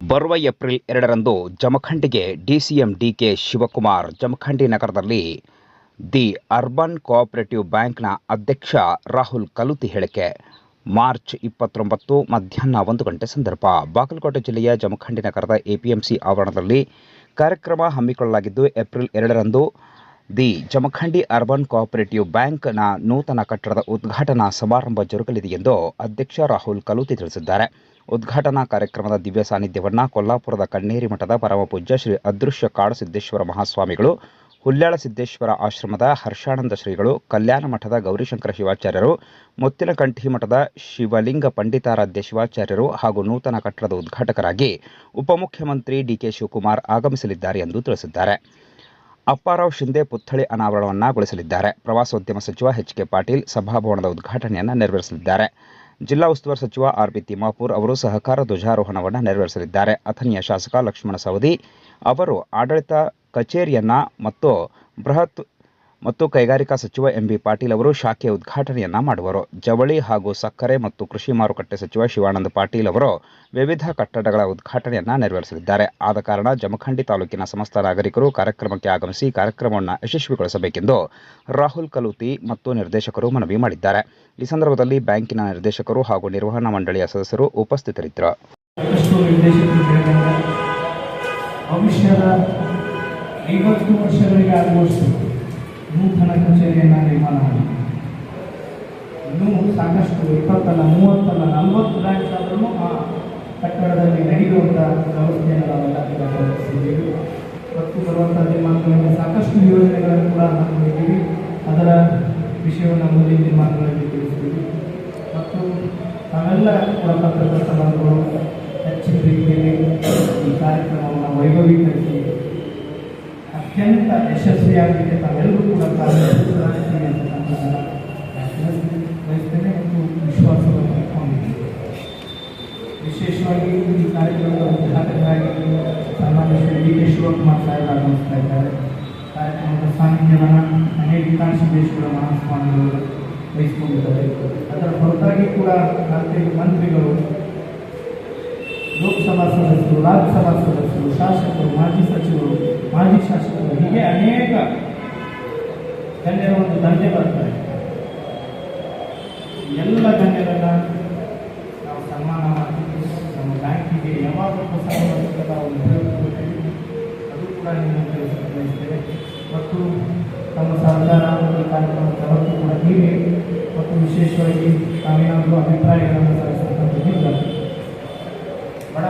ಬರುವ ಏಪ್ರಿಲ್ 2ರಂದು ಜಮಖಂಡಿಗೆ ಡಿಸಿಎಂ ಡಿಕೆ ಶಿವಕುಮಾರ್ ಜಮಖಂಡಿ ನಗರದಲ್ಲಿ ದಿ ಅರ್ಬನ್ ಕೋಆಪರೇಟಿವ್ ಬ್ಯಾಂಕ್ನ ಅಧ್ಯಕ್ಷ ರಾಹುಲ್ ಕಲುತಿ ಹೇಳಿಕೆ. ಮಾರ್ಚ್ 29 ಮಧ್ಯಾಹ್ನ 1 ಗಂಟೆ ಸಂದರ್ಭ ಬಾಗಲಕೋಟೆ ಜಿಲ್ಲೆಯ ಜಮಖಂಡಿ ನಗರದ ಎಪಿಎಂಸಿ ಆವರಣದಲ್ಲಿ ಕಾರ್ಯಕ್ರಮ ಹಮ್ಮಿಕೊಳ್ಳಲಾಗಿದ್ದು, ಏಪ್ರಿಲ್ 2ರಂದು ದಿ ಜಮಖಂಡಿ ಅರ್ಬನ್ ಕೋಆಪರೇಟಿವ್ ಬ್ಯಾಂಕ್ನ ನೂತನ ಕಟ್ಟಡದ ಉದ್ಘಾಟನಾ ಸಮಾರಂಭ ಜರುಗಲಿದೆ ಎಂದು ಅಧ್ಯಕ್ಷ ರಾಹುಲ್ ಕಲುತಿ ತಿಳಿಸಿದ್ದಾರೆ. ಉದ್ಘಾಟನಾ ಕಾರ್ಯಕ್ರಮದ ದಿವ್ಯ ಸಾನ್ನಿಧ್ಯವನ್ನು ಕೊಲ್ಲಾಪುರದ ಕಣ್ಣೇರಿ ಮಠದ ಪರಮಪೂಜ್ಯ ಶ್ರೀ ಅದೃಶ್ಯ ಕಾಡಸಿದ್ದೇಶ್ವರ ಮಹಾಸ್ವಾಮಿಗಳು, ಹುಲ್ಯಾಳ ಸಿದ್ದೇಶ್ವರ ಆಶ್ರಮದ ಹರ್ಷಾನಂದ ಶ್ರೀಗಳು, ಕಲ್ಯಾಣ ಮಠದ ಗೌರಿಶಂಕರ ಶಿವಾಚಾರ್ಯರು, ಮುತ್ತಿನಕಂಠಿ ಮಠದ ಶಿವಲಿಂಗ ಪಂಡಿತಾರಾಧ್ಯ ಶಿವಾಚಾರ್ಯರು ಹಾಗೂ ನೂತನ ಕಟ್ಟಡದ ಉದ್ಘಾಟಕರಾಗಿ ಉಪಮುಖ್ಯಮಂತ್ರಿ ಡಿಕೆ ಶಿವಕುಮಾರ್ ಆಗಮಿಸಲಿದ್ದಾರೆ ಎಂದು ತಿಳಿಸಿದ್ದಾರೆ. ಅಪ್ಪಾರಾವ್ ಶಿಂದೆ ಪುತ್ಥಳಿ ಅನಾವರಣಗೊಳಿಸಲಿದ್ದಾರೆ. ಪ್ರವಾಸೋದ್ಯಮ ಸಚಿವ ಎಚ್.ಕೆ. ಪಾಟೀಲ್ ಸಭಾಭವನದ ಉದ್ಘಾಟನೆಯನ್ನು ನೆರವೇರಿಸಲಿದ್ದಾರೆ. ಜಿಲ್ಲಾ ಉಸ್ತುವಾರಿ ಸಚಿವ ಆರ್.ಬಿ. ತಿಮ್ಮಾಪುರ್ ಅವರು ಸಹಕಾರ ಧ್ವಜಾರೋಹಣವನ್ನು ನೆರವೇರಿಸಲಿದ್ದಾರೆ. ಅಥಣಿಯ ಶಾಸಕ ಲಕ್ಷ್ಮಣ ಸವದಿ ಅವರು ಆಡಳಿತ ಕಚೇರಿಯನ್ನು ಮತ್ತು ಬೃಹತ್ ಮತ್ತು ಕೈಗಾರಿಕಾ ಸಚಿವ ಎಂ.ಬಿ. ಪಾಟೀಲ್ ಅವರು ಶಾಖೆಯ ಉದ್ಘಾಟನೆಯನ್ನು ಮಾಡುವರು. ಜವಳಿ ಹಾಗೂ ಸಕ್ಕರೆ ಮತ್ತು ಕೃಷಿ ಮಾರುಕಟ್ಟೆ ಸಚಿವ ಶಿವಾನಂದ ಪಾಟೀಲ್ ಅವರು ವಿವಿಧ ಕಟ್ಟಡಗಳ ಉದ್ಘಾಟನೆಯನ್ನು ನೆರವೇರಿಸಲಿದ್ದಾರೆ. ಆದ ಕಾರಣ ಜಮಖಂಡಿ ತಾಲೂಕಿನ ಸಮಸ್ತ ನಾಗರಿಕರು ಕಾರ್ಯಕ್ರಮಕ್ಕೆ ಆಗಮಿಸಿ ಕಾರ್ಯಕ್ರಮವನ್ನು ಯಶಸ್ವಿಗೊಳಿಸಬೇಕೆಂದು ರಾಹುಲ್ ಕಲುತಿ ಮತ್ತು ನಿರ್ದೇಶಕರು ಮನವಿ ಮಾಡಿದ್ದಾರೆ. ಈ ಸಂದರ್ಭದಲ್ಲಿ ಬ್ಯಾಂಕಿನ ನಿರ್ದೇಶಕರು ಹಾಗೂ ನಿರ್ವಹಣಾ ಮಂಡಳಿಯ ಸದಸ್ಯರು ಉಪಸ್ಥಿತರಿದ್ದರು. ಭವಿಷ್ಯದ 50 ವರ್ಷಗಳಿಗೆ ಆಗುವಷ್ಟು ನೂತನ ಕಚೇರಿಯನ್ನು ನಿರ್ಮಾಣ ಮಾಡಿ ಇನ್ನೂ ಸಾಕಷ್ಟು 20 ಅಲ್ಲ 30 ಅಲ್ಲ 40 ಬ್ರಾಂಚ್ ಆದ್ರೂ ಆ ಕಟ್ಟಡದಲ್ಲಿ ನಡೆಯುವಂಥ ವ್ಯವಸ್ಥೆಯನ್ನು ನಾವೆಲ್ಲ ಗಮನಿಸಿದ್ದೀವಿ. ಮತ್ತು ಬರುವಂಥ ದಿನಮಾನಗಳಲ್ಲಿ ಸಾಕಷ್ಟು ಯೋಜನೆಗಳನ್ನು ಕೂಡ ಹಾಕೊಂಡಿದ್ದೀವಿ. ಅದರ ವಿಷಯವನ್ನು ಮುಂದಿನ ದಿನಮಾನಗಳಲ್ಲಿ ತಿಳಿಸ್ತೀವಿ. ಮತ್ತು ನಾವೆಲ್ಲ ಕೂಡ ಪತ್ರಕರ್ತ ಬಂಧುಗಳು ಹೆಚ್ಚಿನ ರೀತಿಯಲ್ಲಿ ಈ ಕಾರ್ಯಕ್ರಮವನ್ನು ವೈಭವೀಕರಿಸಿ ಅತ್ಯಂತ ಯಶಸ್ವಿಯಾಗಲಿಕ್ಕೆ ತಾವೆಲ್ಲರೂ ಕೂಡ ಕಾರ್ಯನಿರ್ವಹಿಸ್ತೀವಿ ಅಂತಕ್ಕಂಥದ್ದನ್ನು ಬಯಸ್ತೇನೆ ಮತ್ತು ವಿಶ್ವಾಸವನ್ನು ಇಟ್ಕೊಂಡಿದ್ದೀವಿ. ವಿಶೇಷವಾಗಿ ಈ ಕಾರ್ಯಕ್ರಮದ ಉದ್ಘಾಟಕರಾಗಿ ಸನ್ಮಾನ್ಯ ಶ್ರೀ ಡಿ.ಕೆ. ಶಿವಕುಮಾರ್ ಸಾಹೇಬರು ಆಗಮಿಸ್ತಾ ಇದ್ದಾರೆ. ಕಾರ್ಯಕ್ರಮದ ಸಾನ್ನಿಧ್ಯವನ್ನು ಅನೇಕ ಸಿದ್ದೇಶ್ವರ ಮಹಾಸ್ವಾಮಿಗಳು ವಹಿಸಿಕೊಂಡಿದ್ದಾರೆ. ಅದರ ಹೊರತಾಗಿ ಕೂಡ 4 ಮಂತ್ರಿಗಳು, ಲೋಕಸಭಾ ಸದಸ್ಯರು, ರಾಜ್ಯಸಭಾ ಸದಸ್ಯರು, ಶಾಸಕರು, ಮಾಜಿ ಸಚಿವರು, ಮಾಜಿ ಶಾಸಕರು, ಹೀಗೆ ಅನೇಕ ಗಣ್ಯರ ಒಂದು ದಂಡೆ ಬರ್ತಾರೆ. ಎಲ್ಲ ಗಣ್ಯರನ್ನು ನಾವು ಸನ್ಮಾನ ಮಾಡ್ತೀವಿ. ನಮ್ಮ ಬ್ಯಾಂಕಿಗೆ ಯಾವಾಗ ಹೊಸ ಒಂದು ಅದು ಕೂಡ ನಿಮಗೆ ತಿಳಿಸಲು ಬಯಸ್ತೇವೆ. ಮತ್ತು ತಮ್ಮ ಸಹಕಾರ ಕಾರ್ಯಕ್ರಮದ ಯಾವತ್ತೂ ಕೂಡ ಹೀಗೆ ಮತ್ತು ವಿಶೇಷವಾಗಿ ತಾವೇನಾದರೂ ಅಭಿಪ್ರಾಯಗಳನ್ನು ಸಲ್ಲಿಸತಕ್ಕಂಥದ್ದಿಲ್ಲ ಬಡ